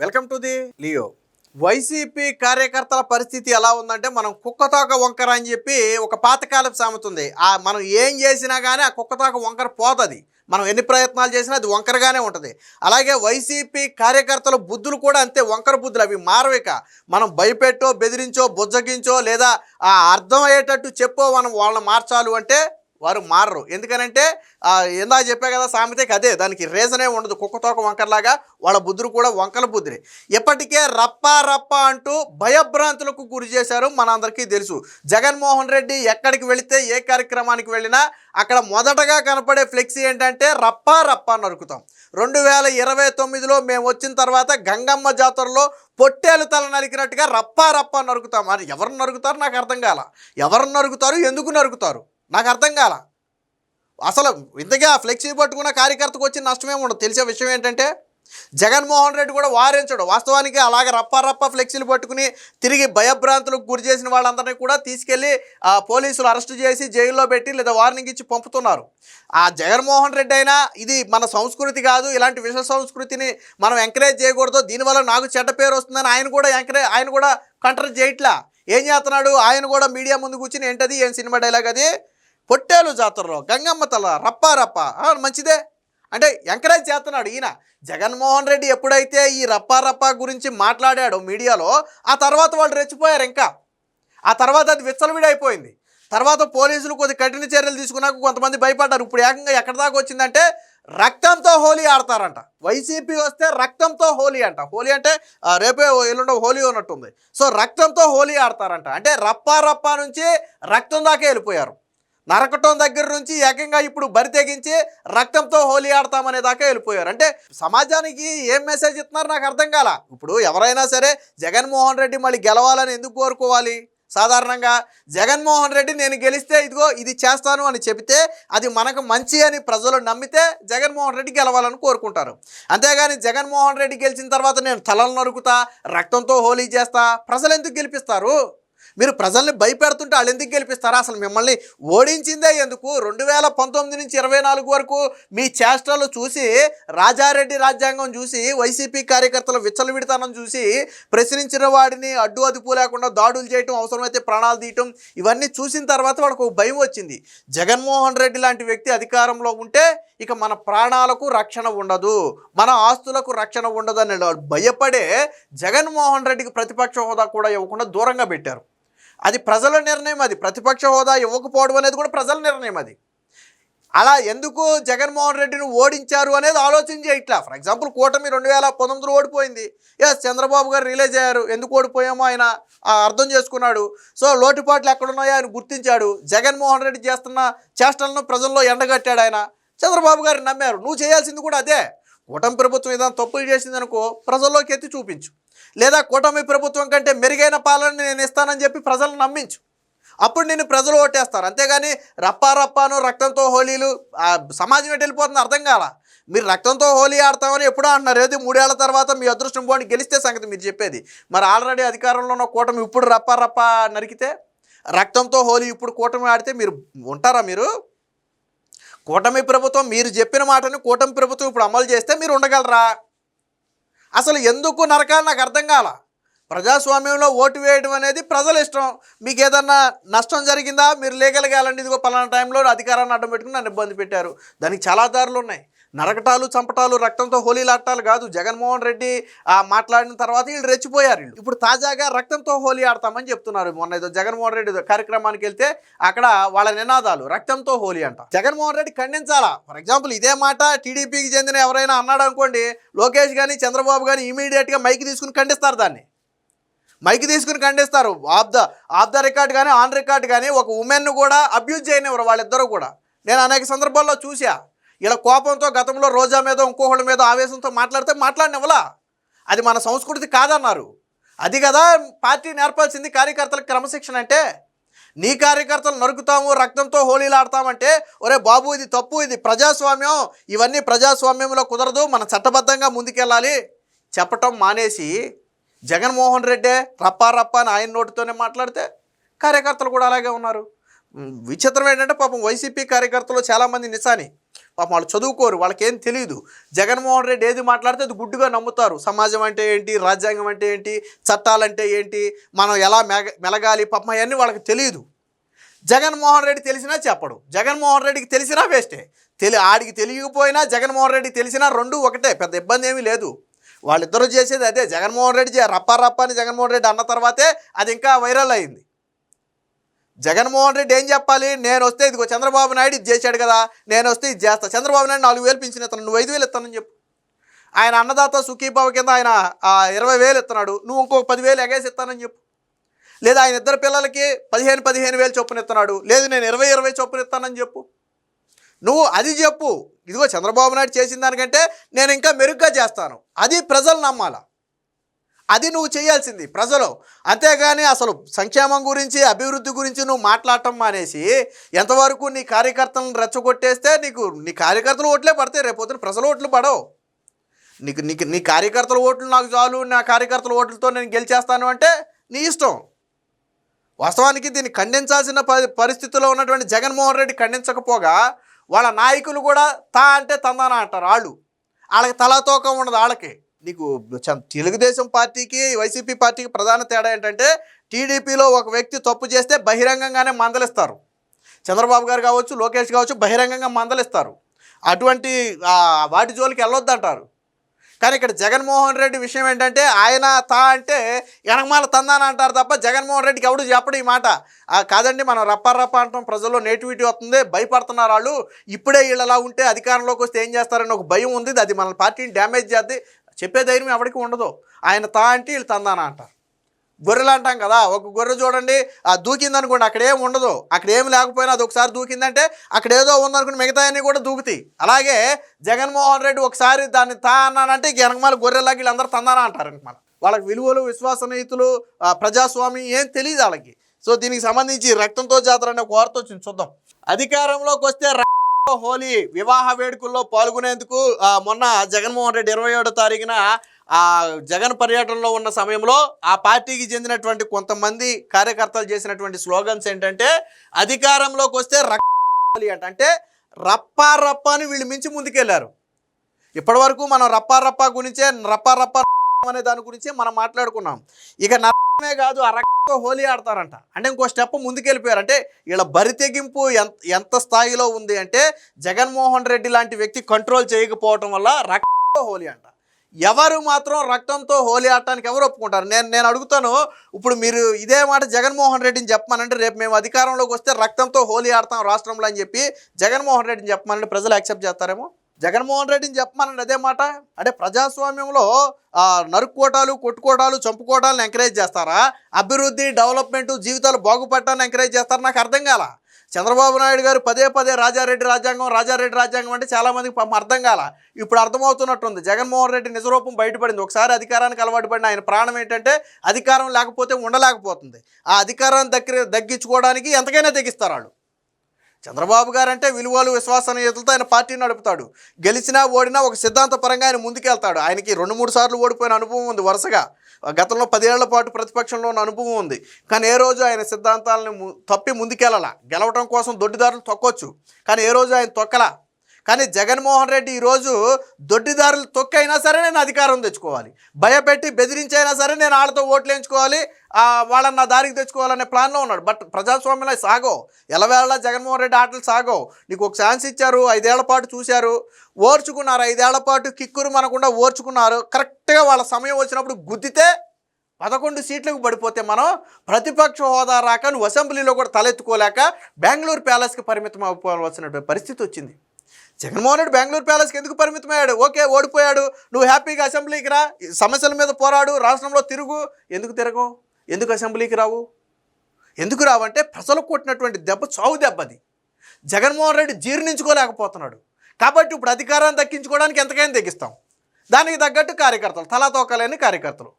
Welcome to the Leo. YCP కార్యకర్తల పరిస్థితి ఎలా ఉందంటే, మనం కుక్కతోక వంకర అని చెప్పి ఒక పాతకాలపు సామెత ఉంది. మనం ఏం చేసినా కానీ ఆ కుక్కతోక వంకర పోతుంది. మనం ఎన్ని ప్రయత్నాలు చేసినా అది వంకరగానే ఉంటుంది. అలాగే వైసీపీ కార్యకర్తల బుద్ధులు కూడా అంతే, వంకర బుద్ధులు. అవి మారవిక. మనం భయపెట్టో, బెదిరించో, బుజ్జగించో, లేదా అర్థమయ్యేటట్టు చెప్పో మనం వాళ్ళని మార్చాలి అంటే వారు మారరు. ఎందుకనంటే ఇందాక చెప్పే కదా సామెతకి, అదే దానికి రీజనే ఉండదు. కుక్కతోక వంకరలాగా వాళ్ళ బుద్ధులు కూడా వంకల బుద్ధులే. ఇప్పటికే రప్ప రప్ప అంటూ భయభ్రాంతులకు గురి చేశారు. మనందరికీ తెలుసు. జగన్మోహన్ రెడ్డి ఎక్కడికి వెళితే, ఏ కార్యక్రమానికి వెళ్ళినా అక్కడ మొదటగా కనపడే ఫ్లెక్సీ ఏంటంటే రప్ప రప్ప నరుకుతాం. 2029లో మేము వచ్చిన తర్వాత గంగమ్మ జాతరలో పొట్టేలు తల నరికినట్టుగా రప్ప రప్ప నరుకుతాం. మరి ఎవరు నరుకుతారు నాకు అర్థం కాల. ఎవరు నరుకుతారు, ఎందుకు నరుకుతారు నాకు అర్థం కాల. అసలు ఇంతగా ఫ్లెక్సీ పట్టుకున్న కార్యకర్తకు వచ్చిన నష్టమేమి ఉండదు. తెలిసే విషయం ఏంటంటే, జగన్మోహన్ రెడ్డి కూడా వారించడు. వాస్తవానికి అలాగే రప్ప రప్ప ఫ్లెక్సీలు పట్టుకుని తిరిగి భయభ్రాంతులకు గురి చేసిన వాళ్ళందరినీ కూడా తీసుకెళ్ళి పోలీసులు అరెస్ట్ చేసి జైల్లో పెట్టి లేదా వార్నింగ్ ఇచ్చి పంపుతున్నారు. ఆ జగన్మోహన్ రెడ్డి అయినా ఇది మన సంస్కృతి కాదు, ఇలాంటి విష సంస్కృతిని మనం ఎంకరేజ్ చేయకూడదు, దీనివల్ల నాకు చెడ్డ పేరు వస్తుందని ఆయన కూడా కంట్రోల్ చేయట్లా. ఏం చేస్తున్నాడు, ఆయన కూడా మీడియా ముందు కూర్చుని ఏంటది, ఏం సినిమా డైలాగ్ అది, పొట్టేలు జాతరలో గంగమ్మ తల రప్ప రప్ప, మంచిదే అంటే ఎంకరేజ్ చేస్తున్నాడు ఈయన. జగన్మోహన్ రెడ్డి ఎప్పుడైతే ఈ రప్ప రప్ప గురించి మాట్లాడాడో మీడియాలో, ఆ తర్వాత వాళ్ళు రెచ్చిపోయారు. ఇంకా ఆ తర్వాత అది విచ్చలవిడైపోయింది. తర్వాత పోలీసులు కొద్ది కఠిన చర్యలు తీసుకున్నాక కొంతమంది భయపడ్డారు. ఇప్పుడు ఏకంగా ఎక్కడి దాకా వచ్చిందంటే రక్తంతో హోలీ ఆడతారంట. వైసీపీ వస్తే రక్తంతో హోలీ అంట. హోలీ అంటే రేపే ఎల్లుండో హోలీ ఉన్నట్టుంది. సో రక్తంతో హోలీ ఆడతారంట. అంటే రప్ప రప్ప నుంచి రక్తం దాకా వెళ్ళిపోయారు. నరకటం దగ్గర నుంచి ఏకంగా ఇప్పుడు బరి తెగించి రక్తంతో హోలీ ఆడతామనే దాకా వెళ్ళిపోయారు. అంటే సమాజానికి ఏం మెసేజ్ ఇస్తున్నారు నాకు అర్థం కాల. ఇప్పుడు ఎవరైనా సరే జగన్మోహన్ రెడ్డి మళ్ళీ గెలవాలని ఎందుకు కోరుకోవాలి? సాధారణంగా జగన్మోహన్ రెడ్డి నేను గెలిస్తే ఇదిగో ఇది చేస్తాను అని చెబితే అది మనకు మంచి అని ప్రజలు నమ్మితే జగన్మోహన్ రెడ్డి గెలవాలని కోరుకుంటారు. అంతేగాని జగన్మోహన్ రెడ్డి గెలిచిన తర్వాత నేను తలలు నరుకుతా, రక్తంతో హోలీ చేస్తా, ప్రజలు ఎందుకు గెలిపిస్తారు? మీరు ప్రజల్ని భయపెడుతుంటే వాళ్ళు ఎందుకు గెలిపిస్తారా? అసలు మిమ్మల్ని ఓడించిందే ఎందుకు? 2019 నుంచి 24 వరకు మీ చేష్టలు చూసి, రాజారెడ్డి రాజ్యాంగం చూసి, వైసీపీ కార్యకర్తల విచ్చలవిడితనం చూసి, ప్రశ్నించిన వాడిని అడ్డు అదుపు లేకుండా దాడులు చేయటం, అవసరమైతే ప్రాణాలు తీయటం, ఇవన్నీ చూసిన తర్వాత వాళ్ళకు ఒక భయం వచ్చింది. జగన్మోహన్ రెడ్డి లాంటి వ్యక్తి అధికారంలో ఉంటే ఇక మన ప్రాణాలకు రక్షణ ఉండదు, మన ఆస్తులకు రక్షణ ఉండదు అని భయపడే జగన్మోహన్ రెడ్డికి ప్రతిపక్ష హోదా కూడా ఇవ్వకుండా దూరంగా పెట్టారు. అది ప్రజల నిర్ణయం. అది ప్రతిపక్ష హోదా ఇవ్వకపోవడం అనేది కూడా ప్రజల నిర్ణయం. అది అలా ఎందుకు జగన్మోహన్ రెడ్డిని ఓడించారు అనేది ఆలోచన చేయట్లా. ఫర్ ఎగ్జాంపుల్ కూటమి 2019లో ఓడిపోయింది. చంద్రబాబు గారు రిలీజ్ అయ్యారు. ఎందుకు ఓడిపోయామో ఆయన అర్థం చేసుకున్నాడు. సో లోటుపాట్లు ఎక్కడున్నాయో ఆయన గుర్తించాడు. జగన్మోహన్ రెడ్డి చేస్తున్న చేష్టలను ప్రజల్లో ఎండగట్టాడు ఆయన. చంద్రబాబు గారు నమ్మారు. నువ్వు చేయాల్సింది కూడా అదే. కూటమి ప్రభుత్వం ఏదైనా తప్పులు చేసిందనుకో ప్రజల్లోకి ఎత్తి చూపించు, లేదా కూటమి ప్రభుత్వం కంటే మెరుగైన పాలన నేను ఇస్తానని చెప్పి ప్రజలను నమ్మించు. అప్పుడు నేను ప్రజలు ఓటేస్తారు. అంతేగాని రప్పా రప్పాను రక్తంతో హోలీలు సమాజం ఎటు వెళ్ళిపోతుంది అర్థం కాల. మీరు రక్తంతో హోలీ ఆడతామని ఎప్పుడో అంటున్నారు. ఏది 3 ఏళ్ల తర్వాత మీ అదృష్టం పోని గెలిస్తే సంగతి మీరు చెప్పేది. మరి ఆల్రెడీ అధికారంలో ఉన్న కూటమి ఇప్పుడు రప్పా రప్పా నరికితే, రక్తంతో హోలీ ఇప్పుడు కూటమి ఆడితే మీరు ఉంటారా? మీరు కూటమి ప్రభుత్వం మీరు చెప్పిన మాటని కూటమి ప్రభుత్వం ఇప్పుడు అమలు చేస్తే మీరు ఉండగలరా? అసలు ఎందుకు నరకాలి నాకు అర్థం కాల. ప్రజాస్వామ్యంలో ఓటు వేయడం అనేది ప్రజల ఇష్టం. మీకు ఏదన్నా నష్టం జరిగిందా మీరు లీగల్గా వెళ్ళండి, ఇదిగో పలానా టైంలో అధికారాన్ని అడ్డం పెట్టుకుని నన్ను ఇబ్బంది పెట్టారు. దానికి చాలా దారులు ఉన్నాయి. నరకటాలు, చంపటాలు, రక్తంతో హోలీలు ఆడటాలు కాదు. జగన్మోహన్ రెడ్డి మాట్లాడిన తర్వాత వీళ్ళు రెచ్చిపోయారు. ఇప్పుడు తాజాగా రక్తంతో హోలీ ఆడతామని చెప్తున్నారు. మొన్న ఏదో జగన్మోహన్ రెడ్డి కార్యక్రమానికి వెళ్తే అక్కడ వాళ్ళ నినాదాలు రక్తంతో హోలీ అంట. జగన్మోహన్ రెడ్డి ఖండించాలా? ఫర్ ఎగ్జాంపుల్ ఇదే మాట టీడీపీకి చెందిన ఎవరైనా అన్నాడు అనుకోండి, లోకేష్ కానీ చంద్రబాబు కానీ ఇమీడియట్గా మైక్ తీసుకుని ఖండిస్తారు. దాన్ని మైక్ తీసుకుని ఖండిస్తారు. ఆఫ్ ద రికార్డ్ కానీ ఆన్ రికార్డ్ కానీ ఒక ఉమెన్ను కూడా అబ్యూజ్ చేయనివ్వరు వాళ్ళిద్దరూ కూడా. నేను అనేక సందర్భాల్లో చూసా. ఇలా కోపంతో గతంలో రోజా మీద ఇంకొకళ్ళ మీద ఆవేశంతో మాట్లాడినవలా. అది మన సంస్కృతి కాదన్నారు. అది కదా పార్టీ నేర్పాల్సింది కార్యకర్తలకు క్రమశిక్షణ అంటే. నీ కార్యకర్తలు నరుకుతాము, రక్తంతో హోలీలు ఆడతామంటే, ఒరే బాబు ఇది తప్పు, ఇది ప్రజాస్వామ్యం, ఇవన్నీ ప్రజాస్వామ్యంలో కుదరదు, మన చట్టబద్ధంగా ముందుకెళ్ళాలి చెప్పటం మానేసి జగన్మోహన్ రెడ్డే రప్పా రప్పా అని ఆయన నోటితోనే మాట్లాడితే కార్యకర్తలు కూడా అలాగే ఉన్నారు. విచిత్రం ఏంటంటే పాపం వైసీపీ కార్యకర్తలు చాలామంది నిశాని పాపం వాళ్ళు చదువుకోరు, వాళ్ళకేం తెలియదు. జగన్మోహన్ రెడ్డి ఏది మాట్లాడితే అది గుడ్డుగా నమ్ముతారు. సమాజం అంటే ఏంటి, రాజ్యాంగం అంటే ఏంటి, చట్టాలంటే ఏంటి, మనం ఎలా మెలగాలి, పాపం అవన్నీ వాళ్ళకి తెలియదు. జగన్మోహన్ రెడ్డి తెలిసినా చెప్పడు, జగన్మోహన్ రెడ్డికి తెలిసినా వేస్టే. ఆడికి తెలియకపోయినా జగన్మోహన్ రెడ్డికి తెలిసినా రెండు ఒకటే, పెద్ద ఇబ్బంది ఏమీ లేదు. వాళ్ళిద్దరూ చేసేది అదే. జగన్మోహన్ రెడ్డి రప్ప అని జగన్మోహన్ రెడ్డి అన్న తర్వాతే అది ఇంకా వైరల్ అయింది. జగన్మోహన్ రెడ్డి ఏం చెప్పాలి, నేను వస్తే ఇదిగో చంద్రబాబు నాయుడు ఇది చేశాడు కదా, నేను వస్తే ఇది చేస్తా. చంద్రబాబు నాయుడు 4,000 పింఛన్ ఇస్తాను, నువ్వు 5,000 ఇస్తానని చెప్పు. ఆయన అన్నదాత సుఖీభావ కింద ఆయన 20,000 ఇస్తున్నాడు, నువ్వు ఇంకో 10,000 ఎగేసి ఇస్తానని చెప్పు. లేదా ఆయన ఇద్దరు పిల్లలకి 15,000 చొప్పున ఇస్తున్నాడు, లేదు నేను 20,000 చొప్పున ఇస్తానని చెప్పు. నువ్వు అది చెప్పు. ఇదిగో చంద్రబాబు నాయుడు చేసిన దానికంటే నేను ఇంకా మెరుగ్గా చేస్తాను, అది ప్రజలు నమ్మాలా. అది నువ్వు చేయాల్సింది ప్రజలు. అంతేగాని అసలు సంక్షేమం గురించి, అభివృద్ధి గురించి నువ్వు మాట్లాడటం మానేసి ఎంతవరకు నీ కార్యకర్తలను రెచ్చగొట్టేస్తే నీ కార్యకర్తల ఓట్లే పడతాయి, రేపొద్దున ప్రజల ఓట్లు పడవు. నీ కార్యకర్తల ఓట్లు నాకు చాలు, నా కార్యకర్తల ఓట్లతో నేను గెలిచేస్తాను అంటే నీ ఇష్టం. వాస్తవానికి దీన్ని ఖండించాల్సిన పరిస్థితిలో ఉన్నటువంటి జగన్మోహన్ రెడ్డి ఖండించకపోగా వాళ్ళ నాయకులు కూడా అంటే తందానా అంటారు. వాళ్ళకి తలాతోకం ఉండదు. వాళ్ళకి తెలుగుదేశం పార్టీకి వైసీపీ పార్టీకి ప్రధాన తేడా ఏంటంటే, టీడీపీలో ఒక వ్యక్తి తప్పు చేస్తే బహిరంగంగానే మందలిస్తారు. చంద్రబాబు గారు కావచ్చు, లోకేష్ కావచ్చు, బహిరంగంగా మందలిస్తారు. అటువంటి వాటి జోలికి వెళ్ళొద్దంటారు. కానీ ఇక్కడ జగన్మోహన్ రెడ్డి విషయం ఏంటంటే, ఆయన అంటే వెనకమాల తందాన అంటారు తప్ప జగన్మోహన్ రెడ్డికి ఎవడు చెప్పడు ఈ మాట. కాదండి, మనం రప్ప అంటాం, ప్రజల్లో నేటివిటీ వస్తుంది, భయపడుతున్నారు వాళ్ళు. ఇప్పుడే వీళ్ళలా ఉంటే అధికారంలోకి వస్తే ఏం చేస్తారని ఒక భయం ఉంది, అది మన పార్టీని డ్యామేజ్ చేద్ది. చెప్పే ధైర్యం ఎవరికి ఉండదు. ఆయన అంటే వీళ్ళు తందాన అంటారు. గొర్రెలు అంటాం కదా, ఒక గొర్రె చూడండి దూకిందనుకోండి, అక్కడేం ఉండదు. అక్కడేం లేకపోయినా అది ఒకసారి దూకిందంటే అక్కడ ఏదో ఉందనుకుని మిగతా అన్నీ కూడా దూకుతాయి. అలాగే జగన్మోహన్ రెడ్డి ఒకసారి దాన్ని అన్నానంటే వెనకమాల గొర్రెలాగా వీళ్ళందరూ తందానా అంటారు. వాళ్ళకి విలువలు, విశ్వసనీయతలు, ప్రజాస్వామ్యం ఏం తెలియదు వాళ్ళకి. సో దీనికి సంబంధించి రక్తంతో జాతర అనే ఒక వార్త వచ్చింది, చూద్దాం. అధికారంలోకి వస్తే హోలీ వివాహ వేడుకల్లో పాల్గొనేందుకు మొన్న జగన్మోహన్ రెడ్డి 27వ తారీఖున జగన్ పర్యటనలో ఉన్న సమయంలో ఆ పార్టీకి చెందినటువంటి కొంతమంది కార్యకర్తలు చేసినటువంటి స్లోగన్స్ ఏంటంటే, అధికారంలోకి వస్తే హోలీ అంటే రప్ప అని వీళ్ళు మించి ముందుకెళ్లారు. ఇప్పటి వరకు మనం రప్ప గురించే రప్ప అనే దాని గురించే మనం మాట్లాడుకున్నాం. ఇక నరమే కాదు, హోలీ ఆడతారంట. అంటే ఇంకో స్టెప్ ముందుకెళ్ళిపోయారు. అంటే వీళ్ళ బరితెగింపు ఎంత స్థాయిలో ఉంది అంటే, జగన్మోహన్ రెడ్డి లాంటి వ్యక్తి కంట్రోల్ చేయకపోవటం వల్ల హోలీ అంట. ఎవరు మాత్రం రక్తంతో హోలీ ఆడటానికి ఎవరు ఒప్పుకుంటారు? నేను అడుగుతాను, ఇప్పుడు మీరు ఇదే మాట జగన్మోహన్ రెడ్డిని చెప్పమనంటే, రేపు మేము అధికారంలోకి వస్తే రక్తంతో హోలీ ఆడతాం రాష్ట్రంలో అని చెప్పి జగన్మోహన్ రెడ్డిని చెప్పమనంటే ప్రజలు యాక్సెప్ట్ చేస్తారేమో? జగన్మోహన్ రెడ్డిని చెప్పమనండి అదే మాట. అంటే ప్రజాస్వామ్యంలో నరుక్కోటాలు, కొట్టుకోటాలు, చంపుకోటాలను ఎంకరేజ్ చేస్తారా? అభివృద్ధి, డెవలప్మెంట్, జీవితాలు బాగుపడటాన్ని ఎంకరేజ్ చేస్తారా? నాకు అర్థం కాల. చంద్రబాబు నాయుడు గారు పదే రాజారెడ్డి రాజ్యాంగం అంటే చాలామందికి అర్థం కాల. ఇప్పుడు అర్థమవుతున్నట్టుంది. జగన్మోహన్ రెడ్డి నిజరూపం బయటపడింది. ఒకసారి అధికారానికి అలవాటు పడిన ఆయన ప్రాణం ఏంటంటే, అధికారం లేకపోతే ఉండలేకపోతుంది. ఆ అధికారాన్ని దగ్గించుకోవడానికి ఎంతకైనా తెగిస్తారు వాళ్ళు. చంద్రబాబు గారు అంటే విలువలు, విశ్వసనీయతలతో ఆయన పార్టీని నడుపుతాడు. గెలిచినా ఓడినా ఒక సిద్ధాంతపరంగా ఆయన ముందుకెళ్తాడు. ఆయనకి 2-3 సార్లు ఓడిపోయిన అనుభవం ఉంది వరుసగా. గతంలో 10 ఏళ్ల పాటు ప్రతిపక్షంలో ఉన్న అనుభవం ఉంది. కానీ ఏ రోజు ఆయన సిద్ధాంతాలను తప్పి ముందుకెళ్ళాల. గెలవడం కోసం దొడ్డిదారులు తొక్కొచ్చు, కానీ ఏ రోజు ఆయన తొక్కలా. కానీ జగన్మోహన్ రెడ్డి ఈరోజు దొడ్డిదారులు తొక్కైనా సరే నేను అధికారం తెచ్చుకోవాలి, భయపెట్టి బెదిరించైనా సరే నేను వాళ్ళతో ఓట్లు వేయించుకోవాలి, వాళ్ళని నా దారికి తెచ్చుకోవాలనే ప్లాన్లో ఉన్నాడు. బట్ ప్రజాస్వామ్యంలో సాగవు. ఎలవేళ జగన్మోహన్ రెడ్డి ఆటలు సాగవు. నీకు ఒక ఛాన్స్ ఇచ్చారు, 5 ఏళ్ల పాటు చూశారు, ఓర్చుకున్నారు. 5 ఏళ్ల పాటు కిక్కురు మనకుండా ఓర్చుకున్నారు. కరెక్ట్గా వాళ్ళ సమయం వచ్చినప్పుడు గుద్దితే 11 సీట్లకు పడిపోతే మనం ప్రతిపక్ష హోదా రాక నువ్వు అసెంబ్లీలో కూడా తలెత్తుకోలేక బెంగళూరు ప్యాలెస్కి పరిమితం అయిపోవాల్సినటువంటి పరిస్థితి వచ్చింది. జగన్మోహన్ రెడ్డి బెంగళూరు ప్యాలెస్కి ఎందుకు పరిమితమయ్యాడు? ఓకే, ఓడిపోయాడు, నువ్వు హ్యాపీగా అసెంబ్లీకి రా, సమస్యల మీద పోరాడు, రాష్ట్రంలో తిరుగు. ఎందుకు తిరగవు? ఎందుకు అసెంబ్లీకి రావు? ఎందుకు రావంటే ప్రజలకు కొట్టినటువంటి దెబ్బ చావు దెబ్బది. జగన్మోహన్ రెడ్డి జీర్ణించుకోలేకపోతున్నాడు. కాబట్టి ఇప్పుడు అధికారాన్ని దక్కించుకోవడానికి ఎంతకైనా తెగిస్తాం. దానికి తగ్గట్టు కార్యకర్తలు, తలాతోకలేని కార్యకర్తలు.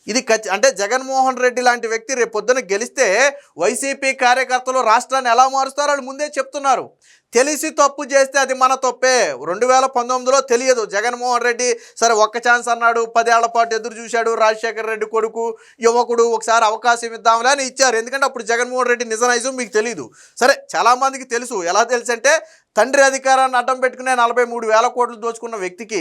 ఇది అంటే జగన్మోహన్ రెడ్డి లాంటి వ్యక్తి రేపు పొద్దున గెలిస్తే వైసీపీ కార్యకర్తలు రాష్ట్రాన్ని ఎలా మారుస్తారో వాళ్ళు ముందే చెప్తున్నారు. తెలిసి తప్పు చేస్తే అది మన తప్పే. 2019లో తెలియదు. జగన్మోహన్ రెడ్డి సరే ఒక్క ఛాన్స్ అన్నాడు, 10 ఏళ్ల పాటు ఎదురు చూశాడు. రాజశేఖర రెడ్డి కొడుకు, యువకుడు, ఒకసారి అవకాశం ఇద్దాంలే అని ఇచ్చారు. ఎందుకంటే అప్పుడు జగన్మోహన్ రెడ్డి నిజ నైజం మీకు తెలియదు. సరే చాలామందికి తెలుసు. ఎలా తెలుసు అంటే తండ్రి అధికారాన్ని అడ్డం పెట్టుకునే 43,000 కోట్లు దోచుకున్న వ్యక్తికి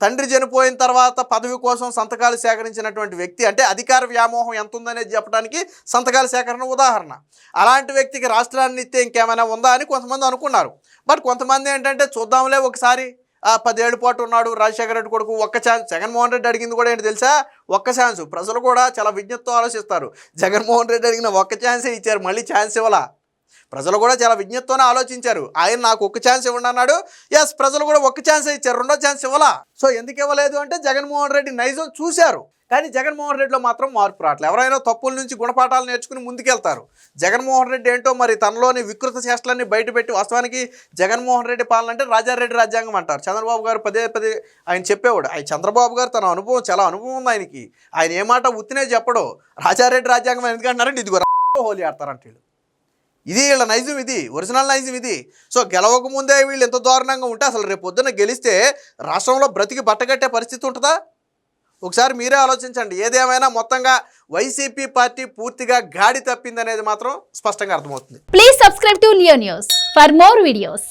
తండ్రి చనిపోయిన తర్వాత పదవి కోసం సంతకాలు సేకరించినటువంటి వ్యక్తి, అంటే అధికార వ్యామోహం ఎంత ఉందనేది చెప్పడానికి సంతకాల సేకరణ ఉదాహరణ. అలాంటి వ్యక్తికి రాష్ట్రాన్ని ఇస్తే ఇంకేమైనా ఉందా అని కొంతమంది అనుకున్నారు. బట్ కొంతమంది ఏంటంటే చూద్దాంలే ఒకసారి 10 ఏళ్ళ పాటు ఉన్నాడు రాజశేఖర రెడ్డి కొడుకు, ఒక్క ఛాన్స్. జగన్మోహన్ రెడ్డి అడిగింది కూడా ఏంటి తెలుసా? ఒక్క ఛాన్స్. ప్రజలు కూడా చాలా విజ్ఞతతో ఆలోచిస్తారు. జగన్మోహన్ రెడ్డి అడిగిన ఒక్క ఛాన్సే ఇచ్చారు, మళ్ళీ ఛాన్స్ ఇవ్వాలా. ప్రజలు కూడా చాలా విజ్ఞతతోనే ఆలోచించారు. ఆయన నాకు ఒక్క ఛాన్స్ ఇవ్వండి అన్నాడు. ఎస్, ప్రజలు కూడా ఒక్క ఛాన్సే ఇచ్చారు, రెండో ఛాన్స్ ఇవ్వాలా. సో ఎందుకు ఇవ్వలేదు అంటే జగన్మోహన్ రెడ్డి నైజం చూశారు. కానీ జగన్మోహన్ రెడ్డిలో మాత్రం మార్పు రావట్లేదు. ఎవరైనా తప్పుల నుంచి గుణపాఠాలు నేర్చుకుని ముందుకెళ్తారు. జగన్మోహన్ రెడ్డి ఏంటో మరి తనలోని వికృత చేష్టలన్నీ బయటపెట్టి, వాస్తవానికి జగన్మోహన్ రెడ్డి పాలన అంటే రాజారెడ్డి రాజ్యాంగం అంటారు. చంద్రబాబు గారు పదే ఆయన చెప్పేవాడు. ఆయన చంద్రబాబు గారు తన అనుభవం, చాలా అనుభవం ఉంది ఆయనకి. ఆయన ఏ మాట ఉత్తినే చెప్పడు. రాజారెడ్డి రాజ్యాంగం ఎందుకంటారంటే ఇదిగో హోలీ ఆడతారంట వీళ్ళు. ఇది వీళ్ళ నైజం, ఇది ఒరిజినల్ నైజం ఇది. సో గెలవకముందే వీళ్ళు ఎంత దారుణంగా ఉంటే అసలు రేపు పొద్దున్న గెలిస్తే రాష్ట్రంలో బ్రతికి బట్టగట్టే పరిస్థితి ఉంటుందా? ఒకసారి మీరే ఆలోచించండి. ఏదేమైనా మొత్తంగా వైసీపీ పార్టీ పూర్తిగా గాడి తప్పిందనేది మాత్రం స్పష్టంగా అర్థమవుతుంది. Please subscribe to Leo news for more videos.